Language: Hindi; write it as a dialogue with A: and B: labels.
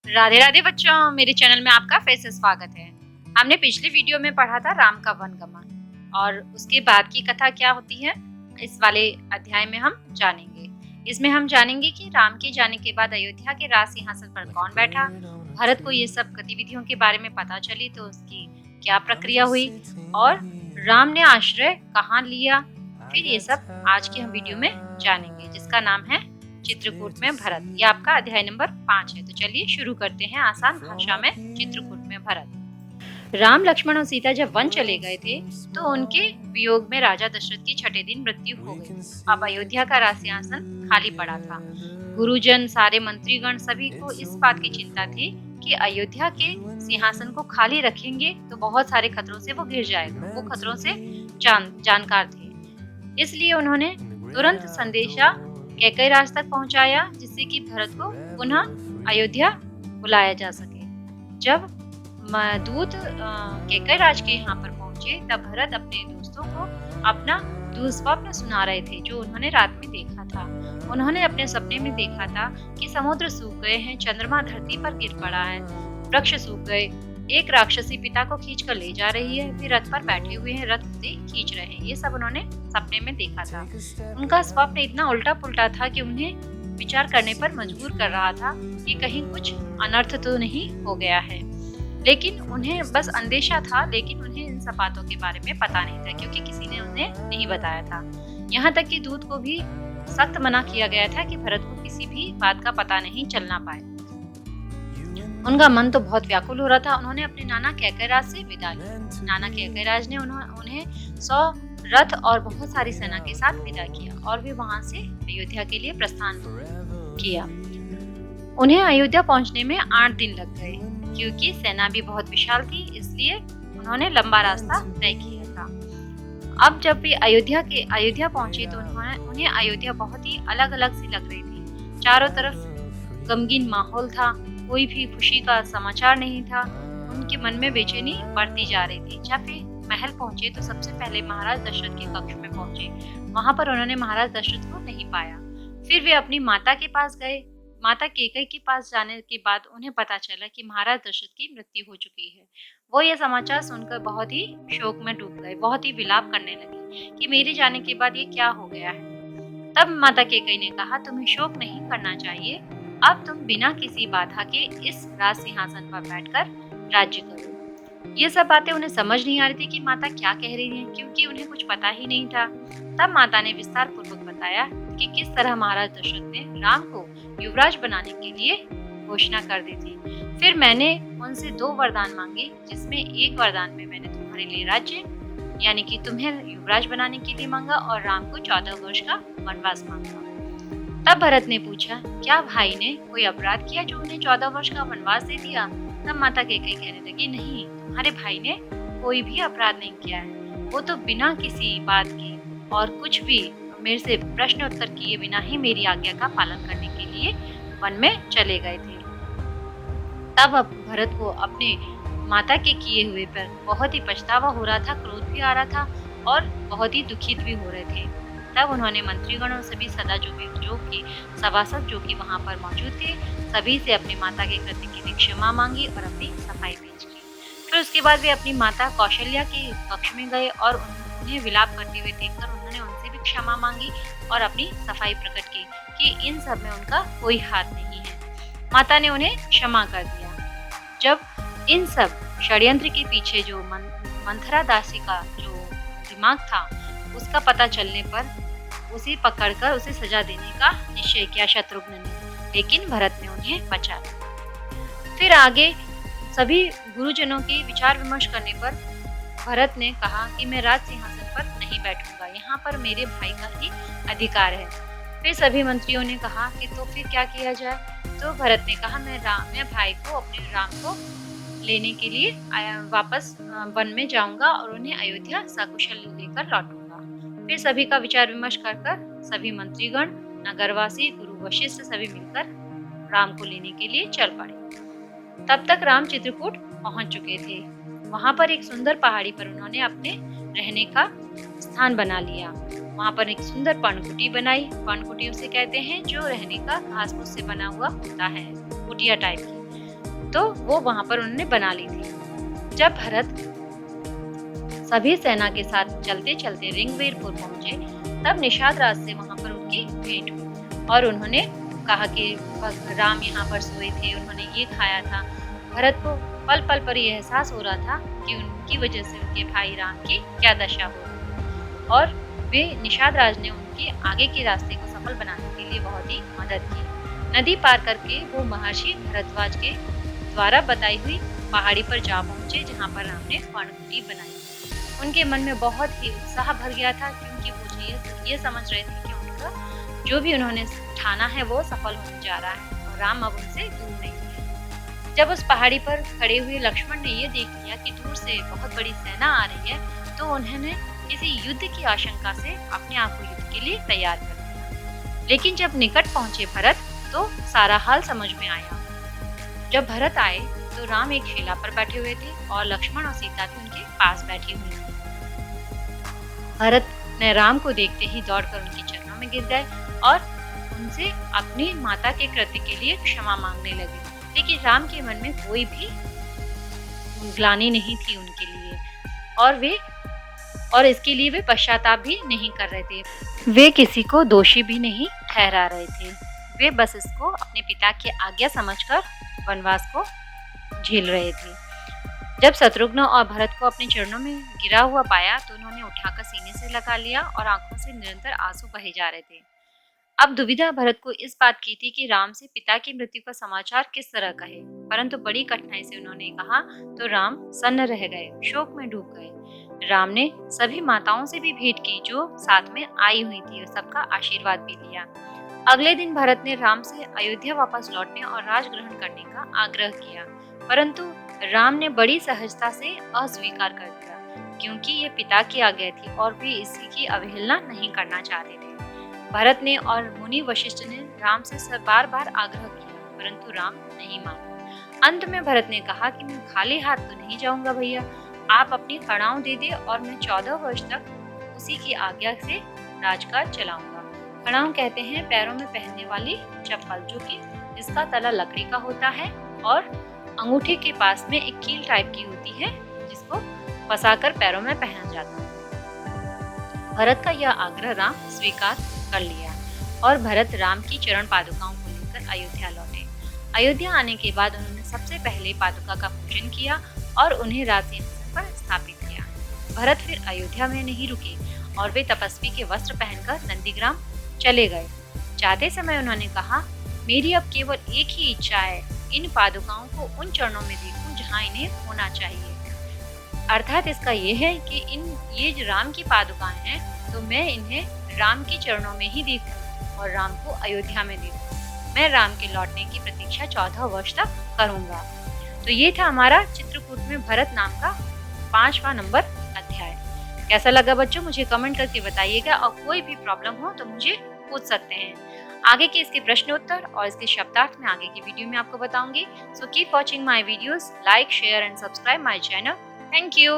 A: राधे राधे बच्चों, मेरे चैनल में आपका फिर से स्वागत है। हमने पिछली वीडियो में पढ़ा था राम का वनगमन और उसके बाद की कथा क्या होती है, इस वाले अध्याय में हम जानेंगे। इसमें हम जानेंगे कि राम के जाने के बाद अयोध्या के राज सिंहासन पर कौन बैठा, भरत को ये सब गतिविधियों के बारे में पता चली तो उसकी क्या प्रक्रिया हुई और राम ने आश्रय कहाँ लिया। फिर ये सब आज की हम वीडियो में जानेंगे, जिसका नाम है चित्रकूट में भरत। ये आपका अध्याय नंबर 5 है। तो चलिए शुरू करते हैं आसान भाषा में चित्रकूट में भरत। राम, लक्ष्मण और सीता जब वन चले गए थे तो उनके वियोग में राजा दशरथ की छठे दिन मृत्यु हो गई। अब अयोध्या का राज सिंहासन खाली पड़ा था। गुरुजन, सारे मंत्रीगण, सभी को इस बात की चिंता थी कि अयोध्या के सिंहासन को खाली रखेंगे तो बहुत सारे खतरों से वो घिर जाएगा। वो खतरों से जानकार थे, इसलिए उन्होंने तुरंत संदेशा कैकयराज तक पहुंचाया, जिससे कि भरत को पुनः अयोध्या बुलाया जा सके। जब दूत कैकयराज के यहाँ पर पहुंचे तब भरत अपने दोस्तों को अपना दुस्वप्न सुना रहे थे, जो उन्होंने रात में देखा था। उन्होंने अपने सपने में देखा था कि समुद्र सूख गए हैं, चंद्रमा धरती पर गिर पड़ा है, वृक्ष सूख गए, एक राक्षसी पिता को खींच कर ले जा रही है, फिर रथ पर बैठे हुए हैं, रथ से खींच रहे हैं। ये सब उन्होंने सपने में देखा था। उनका स्वप्न इतना उल्टा पुल्टा था कि उन्हें विचार करने पर मजबूर कर रहा था कि कहीं कुछ अनर्थ तो नहीं हो गया है। लेकिन उन्हें बस अंदेशा था, लेकिन उन्हें इन सब बातों के बारे में पता नहीं था, क्योंकि किसी ने उन्हें नहीं बताया था। यहाँ तक कि दूत को भी सख्त मना किया गया था कि भरत को किसी भी बात का पता नहीं चलना पाए। उनका मन तो बहुत व्याकुल हो रहा था। उन्होंने अपने नाना कैकयराज से विदा ली। नाना कैकयराज ने उन्हें 100 रथ और बहुत सारी सेना के साथ विदा किया और वे वहां से अयोध्या के लिए प्रस्थान किया। उन्हें अयोध्या पहुंचने में 8 दिन लग गए, क्योंकि सेना भी बहुत विशाल थी, इसलिए उन्होंने लंबा रास्ता तय किया था। अब जब वे अयोध्या पहुंचे तो उन्हें अयोध्या बहुत ही अलग अलग सी लग रही थी। चारों तरफ गमगीन माहौल था, कोई भी खुशी का समाचार नहीं था। उनके मन में बेचैनी बढ़ती जा रही थी। जब वे महल पहुंचे तो सबसे पहले महाराज दशरथ के कक्ष में पहुंचे। वहां पर उन्होंने महाराज दशरथ को नहीं पाया। फिर वे अपनी माता के पास गए। माता कैकई के पास जाने के बाद उन्हें पता चला कि महाराज दशरथ की मृत्यु हो चुकी है। वो ये समाचार सुनकर बहुत ही शोक में डूब गए, बहुत ही विलाप करने लगे कि मेरे जाने के बाद ये क्या हो गया है। तब माता कैकई ने कहा, तुम्हें शोक नहीं करना चाहिए, अब तुम बिना किसी बाधा के इस राज सिंहासन पर बैठकर राज्य करो। ये सब बातें उन्हें समझ नहीं आ रही थी कि माता क्या कह रही हैं, क्योंकि उन्हें कुछ पता ही नहीं था। तब माता ने विस्तार पूर्वक बताया कि किस तरह महाराज दशरथ ने राम को युवराज बनाने के लिए घोषणा कर दी थी। फिर मैंने उनसे 2 वरदान मांगे, जिसमें एक वरदान में मैंने तुम्हारे लिए राज्य यानी कि तुम्हें युवराज बनाने के लिए मांगा और राम को 14 वर्ष का वनवास मांगा। तब भरत ने पूछा, क्या भाई ने कोई अपराध किया जो उन्हें 14 वर्ष का वनवास दे दिया? तब माता कैकई कहने लगी, नहीं, तुम्हारे भाई ने कोई भी अपराध नहीं किया है। वो तो बिना किसी बात के और कुछ भी मेरे से प्रश्न उत्तर किए बिना ही मेरी आज्ञा का पालन करने के लिए वन में चले गए थे। तब अब भरत को अपने माता के किए हुए पर बहुत ही पछतावा हो रहा था, क्रोध भी आ रहा था और बहुत ही दुखित भी हो रहे थे। तब उन्होंने मंत्रीगण और सभी जो कि सभासद जो कि वहां पर मौजूद थे, सभी से अपनी माता के कृत्य के लिए क्षमा मांगी और अपनी सफाई पेश की। फिर उसके बाद वे अपनी माता कौशल्या के कक्ष में गए और उन्हें विलाप करते हुए देखकर उन्होंने उनसे भी क्षमा मांगी और अपनी सफाई प्रकट की कि इन सब में उनका कोई हाथ नहीं है। माता ने उन्हें क्षमा कर दिया। जब इन सब षड्यंत्र के पीछे जो मंथरा दासी का जो दिमाग था, उसका पता चलने पर उसे पकड़कर उसे सजा देने का निश्चय किया शत्रुघ्न ने, लेकिन भरत ने उन्हें बचा लिया। फिर आगे सभी गुरुजनों के विचार विमर्श करने पर भरत ने कहा कि मैं राज सिंहासन पर नहीं बैठूंगा, यहाँ पर मेरे भाई का ही अधिकार है। फिर सभी मंत्रियों ने कहा कि तो फिर क्या किया जाए? तो भरत ने कहा, मैं भाई को, अपने राम को लेने के लिए वापस वन में जाऊंगा और उन्हें अयोध्या सकुशल लेकर लौटूंगा। फिर सभी का विचार विमर्श कर सभी मंत्रीगण, नगरवासी, गुरु वशिष्ठ सभी मिलकर राम को लेने के लिए चल पड़े। तब तक राम चित्रकूट पहुंच चुके थे। वहां पर एक सुंदर पहाड़ी पर उन्होंने अपने रहने का स्थान बना लिया। वहां पर एक सुंदर पर्णकुटी बनाई। पर्णकुटी उसे कहते हैं जो रहने का घास फूस से बना हुआ होता है, कुटिया टाइप की। तो वो वहां पर उन्होंने बना ली थी। जब भरत सभी सेना के साथ चलते चलते ऋग्वेदपुर पहुंचे, तब निषाद राज से वहां पर उनकी भेंट हुई और उन्होंने कहा कि राम यहाँ पर सोए थे, उन्होंने ये खाया था। भरत को पल पल पर यह एहसास हो रहा था कि उनकी वजह से उनके भाई राम की क्या दशा हो रही, और वे निषाद राज ने उनके आगे के रास्ते को सफल बनाने के लिए बहुत ही मदद की। नदी पार करके वो महर्षि भरद्वाज के द्वारा बताई हुई पहाड़ी पर जा पहुंचे, जहाँ पर राम ने पर्णकुटी बनाई। उनके मन में बहुत ही उत्साह भर गया था, क्योंकि वो ये समझ रहे थे कि उनका जो भी उन्होंने ठाना है वो सफल होने जा रहा है और राम अब उनसे दूर नहीं है। जब उस पहाड़ी पर खड़े हुए लक्ष्मण ने ये देख लिया कि दूर से बहुत बड़ी सेना आ रही है, तो उन्होंने किसी युद्ध की आशंका से अपने आप को युद्ध के लिए तैयार कर दिया। लेकिन जब निकट पहुंचे भरत, तो सारा हाल समझ में आया। जब भरत आए तो राम एक शिला पर बैठे हुए थे और लक्ष्मण और सीता भी उनके पास बैठी हुई थी। भरत ने राम को देखते ही दौड़कर उनके चरणों में गिर गए और उनसे अपनी माता के कृत्य के लिए क्षमा मांगने लगे। लेकिन राम के मन में कोई भी ग्लानि नहीं थी उनके लिए, और इसके लिए वे पश्चाताप भी नहीं कर रहे थे। वे किसी को दोषी भी नहीं ठहरा रहे थे। वे बस इसको अपने पिता की आज्ञा समझकर वनवास को झेल रहे थे। जब शत्रुघ्न और भरत को अपने चरणों में गिरा हुआ पाया, तो उन्होंने उठाकर सीने से लगा लिया और आंखों से निरंतर आंसू बहे जा रहे थे। अब दुविधा भरत को इस बात की थी कि राम से पिता की मृत्यु का समाचार किस तरह कहे, परंतु बड़ी कठिनाई से उन्होंने कहा तो राम सन्न रह गए, शोक में डूब गए। राम ने सभी माताओं से भी भेंट की जो साथ में आई हुई थी और सबका आशीर्वाद भी लिया। अगले दिन भरत ने राम से अयोध्या वापस लौटने और राज ग्रहण करने का आग्रह किया, परंतु राम ने बड़ी सहजता से अस्वीकार कर दिया, क्योंकि ये पिता की आज्ञा थी और वे इसी की अवहेलना नहीं करना चाहते थे। भरत ने और मुनि वशिष्ठ ने राम से बार बार आग्रह किया, परंतु राम नहीं माने। अंत में भरत ने कहा कि मैं खाली हाथ तो नहीं जाऊंगा भैया, आप अपनी कड़ाऊ दे दे और मैं 14 वर्ष तक उसी की आज्ञा से राजकाज चलाऊंगा। कड़ाऊ कहते हैं पैरों में पहनने वाली चप्पल, जो कि इसका तला लकड़ी का होता है और अंगूठे के पास में एक कील टाइप की होती है, जिसको फंसाकर पैरों में पहना जाता है। भरत का यह आग्रह राम स्वीकार कर लिया और भरत राम की चरण पादुकाओं को लेकर अयोध्या लौटे। अयोध्या आने के बाद उन्होंने सबसे पहले पादुका का पूजन किया और उन्हें राजसिंहासन पर स्थापित किया। भरत फिर अयोध्या में नहीं रुके और वे तपस्वी के वस्त्र पहनकर नंदीग्राम चले गए। जाते समय उन्होंने कहा, मेरी अब केवल एक ही इच्छा है, इन पादुकाओं को उन चरणों में देखूं जहां इन्हें होना चाहिए। अर्थात इसका ये है कि ये जो राम की पादुकाएं हैं, तो मैं इन्हें राम के चरणों में ही देखूं और राम को अयोध्या में देखूं। मैं राम के लौटने की प्रतीक्षा 14 वर्ष तक करूंगा। तो ये था हमारा चित्रकूट में भरत नाम का 5वां नंबर अध्याय। कैसा लगा बच्चों, मुझे कमेंट करके बताइएगा, और कोई भी प्रॉब्लम हो तो मुझे पूछ सकते हैं। आगे के इसके प्रश्न उत्तर और इसके शब्दार्थ में आगे की वीडियो में आपको बताऊंगी। So keep watching my videos, like, share and subscribe my channel. Thank you.